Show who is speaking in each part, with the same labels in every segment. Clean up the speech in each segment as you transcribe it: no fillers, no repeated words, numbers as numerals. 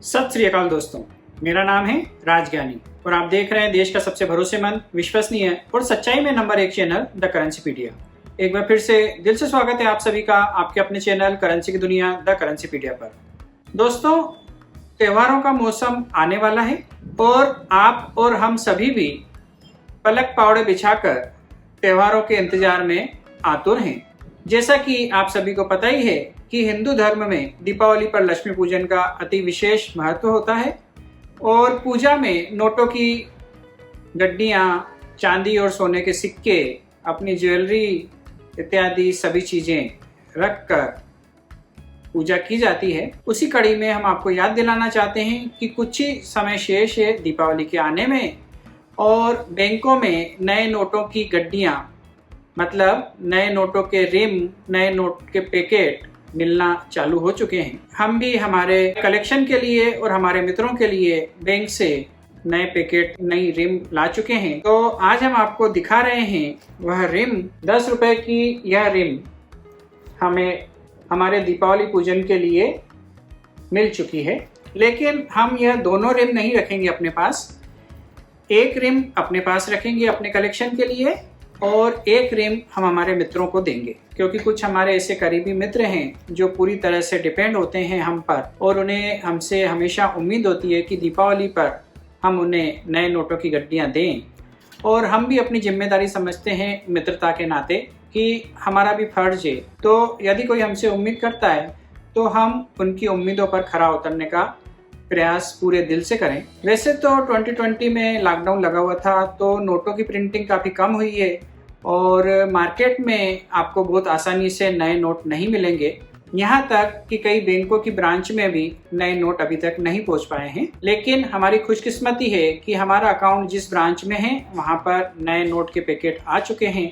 Speaker 1: सत श्री अकाल दोस्तों, मेरा नाम है राजज्ञानी और आप देख रहे हैं देश का सबसे भरोसेमंद, विश्वसनीय और सच्चाई में नंबर 1 चैनल द करेंसीपीडिया। एक बार फिर से दिल से स्वागत है आप सभी का आपके अपने चैनल करेंसी की दुनिया द करेंसीपीडिया पर। दोस्तों, त्योहारों का मौसम आने वाला है और आप और हम सभी भी पलक पावड़े बिछाकर त्योहारों के इंतजार में आतुर हैं। जैसा कि आप सभी को पता ही है कि हिंदू धर्म में दीपावली पर लक्ष्मी पूजन का अति विशेष महत्व होता है और पूजा में नोटों की गड्डियाँ, चांदी और सोने के सिक्के, अपनी ज्वेलरी इत्यादि सभी चीज़ें रखकर पूजा की जाती है। उसी कड़ी में हम आपको याद दिलाना चाहते हैं कि कुछ ही समय शेष है दीपावली के आने में और बैंकों में नए नोटों की गड्डियाँ, मतलब नए नोटों के रिम, नए नोट के पैकेट मिलना चालू हो चुके हैं। हम भी हमारे कलेक्शन के लिए और हमारे मित्रों के लिए बैंक से नए पैकेट, नई रिम ला चुके हैं। तो आज हम आपको दिखा रहे हैं वह रिम। 10 रुपए की यह रिम हमें हमारे दीपावली पूजन के लिए मिल चुकी है, लेकिन हम यह दोनों रिम नहीं रखेंगे अपने पास। एक रिम अपने पास रखेंगे अपने कलेक्शन के लिए और एक रिम हम हमारे मित्रों को देंगे, क्योंकि कुछ हमारे ऐसे करीबी मित्र हैं जो पूरी तरह से डिपेंड होते हैं हम पर और उन्हें हमसे हमेशा उम्मीद होती है कि दीपावली पर हम उन्हें नए नोटों की गड्डियां दें। और हम भी अपनी जिम्मेदारी समझते हैं मित्रता के नाते कि हमारा भी फर्ज है। तो यदि कोई हमसे उम्मीद करता है तो हम उनकी उम्मीदों पर खरा उतरने का प्रयास पूरे दिल से करें। वैसे तो 2020 में लॉकडाउन लगा हुआ था तो नोटों की प्रिंटिंग काफ़ी कम हुई है और मार्केट में आपको बहुत आसानी से नए नोट नहीं मिलेंगे। यहाँ तक कि कई बैंकों की ब्रांच में भी नए नोट अभी तक नहीं पहुँच पाए हैं। लेकिन हमारी खुशकिस्मती है कि हमारा अकाउंट जिस ब्रांच में है वहाँ पर नए नोट के पैकेट आ चुके हैं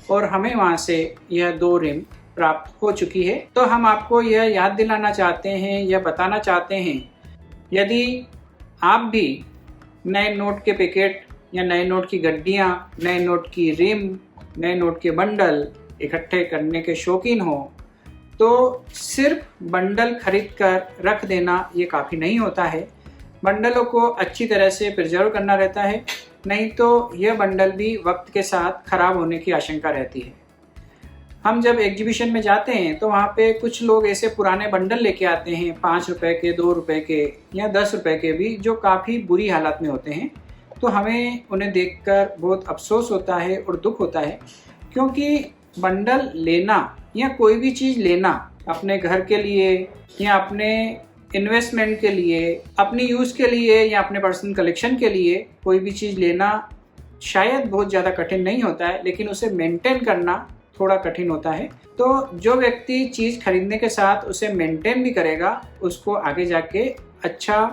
Speaker 1: और हमें वहाँ से यह 2 रिम प्राप्त हो चुकी है। तो हम आपको यह याद दिलाना चाहते हैं, यह बताना चाहते हैं, यदि आप भी नए नोट के पैकेट या नए नोट की गड्डियाँ, नए नोट की रिम, नए नोट के बंडल इकट्ठे करने के शौकीन हो तो सिर्फ बंडल खरीद कर रख देना ये काफ़ी नहीं होता है। बंडलों को अच्छी तरह से प्रिजर्व करना रहता है, नहीं तो यह बंडल भी वक्त के साथ खराब होने की आशंका रहती है। हम जब एग्जीबिशन में जाते हैं तो वहाँ पे कुछ लोग ऐसे पुराने बंडल लेके आते हैं 5 रुपए के, 2 रुपए के या 10 रुपए के भी, जो काफ़ी बुरी हालत में होते हैं। तो हमें उन्हें देखकर बहुत अफसोस होता है और दुख होता है, क्योंकि बंडल लेना या कोई भी चीज़ लेना अपने घर के लिए या अपने इन्वेस्टमेंट के लिए, अपनी यूज़ के लिए या अपने पर्सनल कलेक्शन के लिए कोई भी चीज़ लेना शायद बहुत ज़्यादा कठिन नहीं होता है, लेकिन उसे मेंटेन करना थोड़ा कठिन होता है। तो जो व्यक्ति चीज़ खरीदने के साथ उसे मेंटेन भी करेगा, उसको आगे जाके अच्छा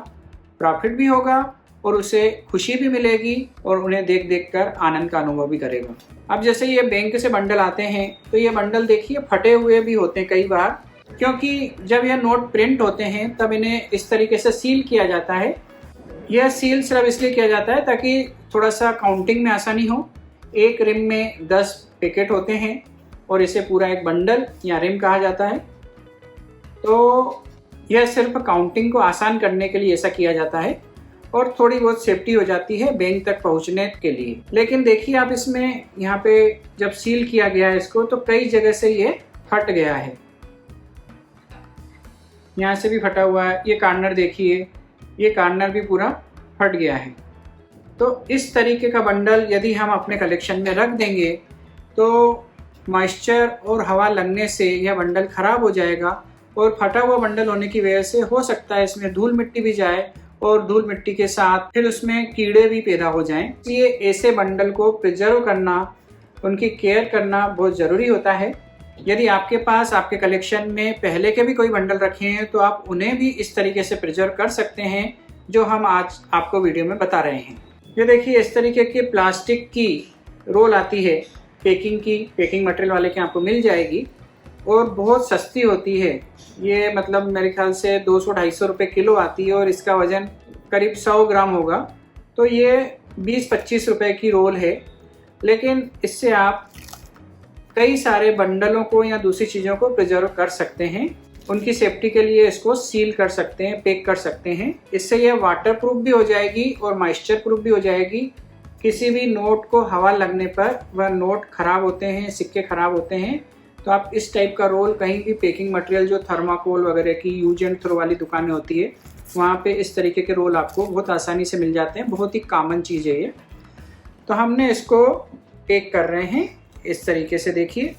Speaker 1: प्रॉफिट भी होगा और उसे खुशी भी मिलेगी और उन्हें देख देख कर आनंद का अनुभव भी करेगा। अब जैसे ये बैंक से बंडल आते हैं तो ये बंडल देखिए फटे हुए भी होते हैं कई बार, क्योंकि जब यह नोट प्रिंट होते हैं तब इन्हें इस तरीके से सील किया जाता है। यह सील सिर्फ इसलिए किया जाता है ताकि थोड़ा सा काउंटिंग में आसानी हो। एक रिम में 10 पैकेट होते हैं और इसे पूरा एक बंडल या रिम कहा जाता है। तो यह सिर्फ काउंटिंग को आसान करने के लिए ऐसा किया जाता है और थोड़ी बहुत सेफ्टी हो जाती है बैंक तक पहुंचने के लिए। लेकिन देखिए आप इसमें यहाँ पे जब सील किया गया है इसको तो कई जगह से ये फट गया है। यहाँ से भी फटा हुआ है, ये कॉर्नर देखिए, ये कॉर्नर भी पूरा फट गया है। तो इस तरीके का बंडल यदि हम अपने कलेक्शन में रख देंगे तो मॉइस्चर और हवा लगने से यह बंडल खराब हो जाएगा और फटा हुआ बंडल होने की वजह से हो सकता है इसमें धूल मिट्टी भी जाए और धूल मिट्टी के साथ फिर उसमें कीड़े भी पैदा हो जाएं। इसलिए ऐसे बंडल को प्रिजर्व करना, उनकी केयर करना बहुत ज़रूरी होता है। यदि आपके पास आपके कलेक्शन में पहले के भी कोई बंडल रखे हैं तो आप उन्हें भी इस तरीके से प्रिजर्व कर सकते हैं जो हम आज आपको वीडियो में बता रहे हैं। ये देखिए इस तरीके की प्लास्टिक की रोल आती है पैकिंग की, पैकिंग मटेरियल वाले के आपको मिल जाएगी और बहुत सस्ती होती है। ये मतलब मेरे ख्याल से 200-250 रुपये किलो आती है और इसका वज़न करीब 100 ग्राम होगा। तो ये 20-25 रुपये की रोल है, लेकिन इससे आप कई सारे बंडलों को या दूसरी चीज़ों को प्रिजर्व कर सकते हैं। उनकी सेफ्टी के लिए इसको सील कर सकते हैं, पैक कर सकते हैं। इससे यह वाटर प्रूफ भी हो जाएगी और मॉइस्चर प्रूफ भी हो जाएगी। किसी भी नोट को हवा लगने पर वह नोट खराब होते हैं, सिक्के खराब होते हैं, तो आप इस टाइप का रोल कहीं भी पैकिंग मटेरियल जो थर्माकोल वगैरह की यूज एंड थ्रो वाली दुकानें होती है वहाँ पे इस तरीके के रोल आपको बहुत आसानी से मिल जाते हैं। बहुत ही कॉमन चीज़ है ये। तो हमने इसको पैक कर रहे हैं इस तरीके से, देखिए।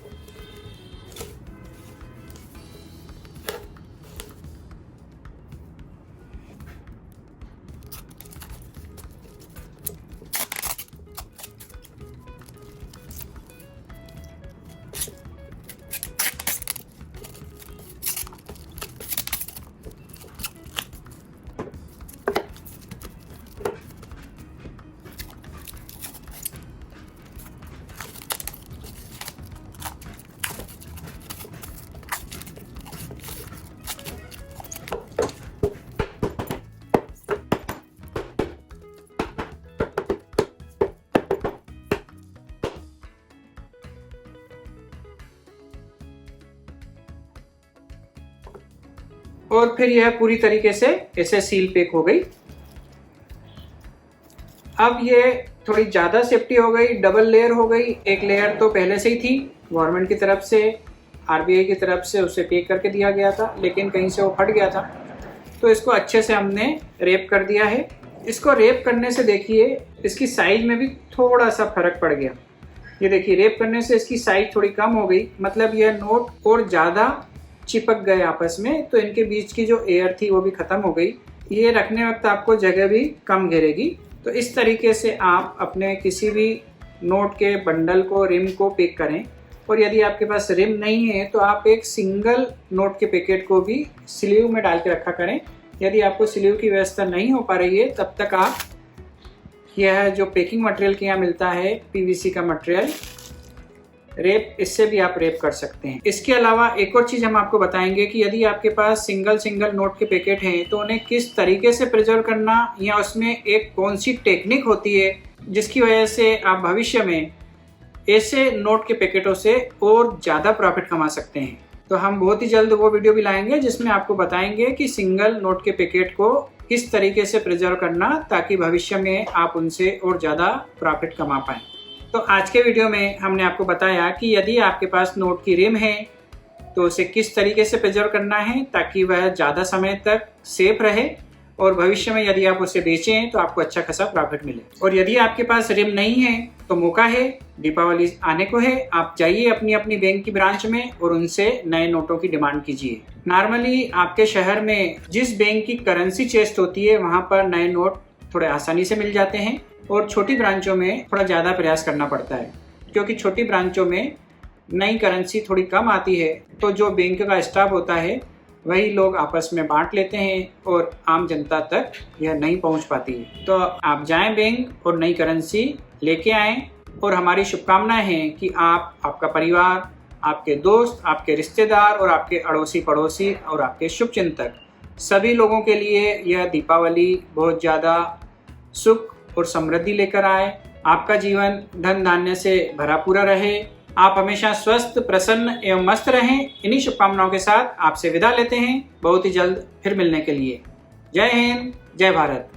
Speaker 1: और फिर यह पूरी तरीके से ऐसे सील पैक हो गई। अब ये थोड़ी ज़्यादा सेफ्टी हो गई, डबल लेयर हो गई। एक लेयर तो पहले से ही थी, गवर्नमेंट की तरफ से, आरबीआई की तरफ से उसे पैक करके दिया गया था, लेकिन कहीं से वो फट गया था, तो इसको अच्छे से हमने रैप कर दिया है। इसको रैप करने से देखिए इसकी साइज में भी थोड़ा सा फर्क पड़ गया। ये देखिए, रैप करने से इसकी साइज थोड़ी कम हो गई, मतलब यह नोट और ज़्यादा चिपक गए आपस में, तो इनके बीच की जो एयर थी वो भी खत्म हो गई। ये रखने वक्त आपको जगह भी कम घेरेगी। तो इस तरीके से आप अपने किसी भी नोट के बंडल को, रिम को पैक करें। और यदि आपके पास रिम नहीं है तो आप एक सिंगल नोट के पैकेट को भी स्लीव में डाल के रखा करें। यदि आपको स्लीव की व्यवस्था नहीं हो पा रही है तब तक आप यह जो पैकिंग मटेरियल के यहाँ मिलता है, पीवीसी का मटेरियल रेप, इससे भी आप रेप कर सकते हैं। इसके अलावा एक और चीज़ हम आपको बताएंगे कि यदि आपके पास सिंगल नोट के पैकेट हैं तो उन्हें किस तरीके से प्रिजर्व करना, या उसमें एक कौन सी टेक्निक होती है जिसकी वजह से आप भविष्य में ऐसे नोट के पैकेटों से और ज़्यादा प्रॉफिट कमा सकते हैं। तो हम बहुत ही जल्द वो वीडियो भी लाएंगे जिसमें आपको बताएंगे कि सिंगल नोट के पैकेट को किस तरीके से प्रिजर्व करना, ताकि भविष्य में आप उनसे और ज़्यादा प्रॉफिट कमा पाएँ। तो आज के वीडियो में हमने आपको बताया कि यदि आपके पास नोट की रिम है तो उसे किस तरीके से प्रिजर्व करना है ताकि वह ज़्यादा समय तक सेफ रहे, और भविष्य में यदि आप उसे बेचें तो आपको अच्छा खासा प्रॉफिट मिले। और यदि आपके पास रिम नहीं है तो मौका है, दीपावली आने को है, आप जाइए अपनी अपनी बैंक की ब्रांच में और उनसे नए नोटों की डिमांड कीजिए। नॉर्मली आपके शहर में जिस बैंक की करेंसी चेस्ट होती है वहाँ पर नए नोट थोड़े आसानी से मिल जाते हैं, और छोटी ब्रांचों में थोड़ा ज़्यादा प्रयास करना पड़ता है, क्योंकि छोटी ब्रांचों में नई करेंसी थोड़ी कम आती है, तो जो बैंक का स्टाफ होता है वही लोग आपस में बांट लेते हैं और आम जनता तक यह नहीं पहुंच पाती है। तो आप जाएं बैंक और नई करेंसी लेके आएं, और हमारी शुभकामनाएं हैं कि आप, आपका परिवार, आपके दोस्त, आपके रिश्तेदार और आपके अड़ोसी पड़ोसी और आपके शुभचिंतक सभी लोगों के लिए यह दीपावली बहुत ज़्यादा सुख और समृद्धि लेकर आए। आपका जीवन धन धान्य से भरा पूरा रहे, आप हमेशा स्वस्थ, प्रसन्न एवं मस्त रहें। इन्हीं शुभकामनाओं के साथ आपसे विदा लेते हैं बहुत ही जल्द फिर मिलने के लिए। जय हिंद, जय भारत।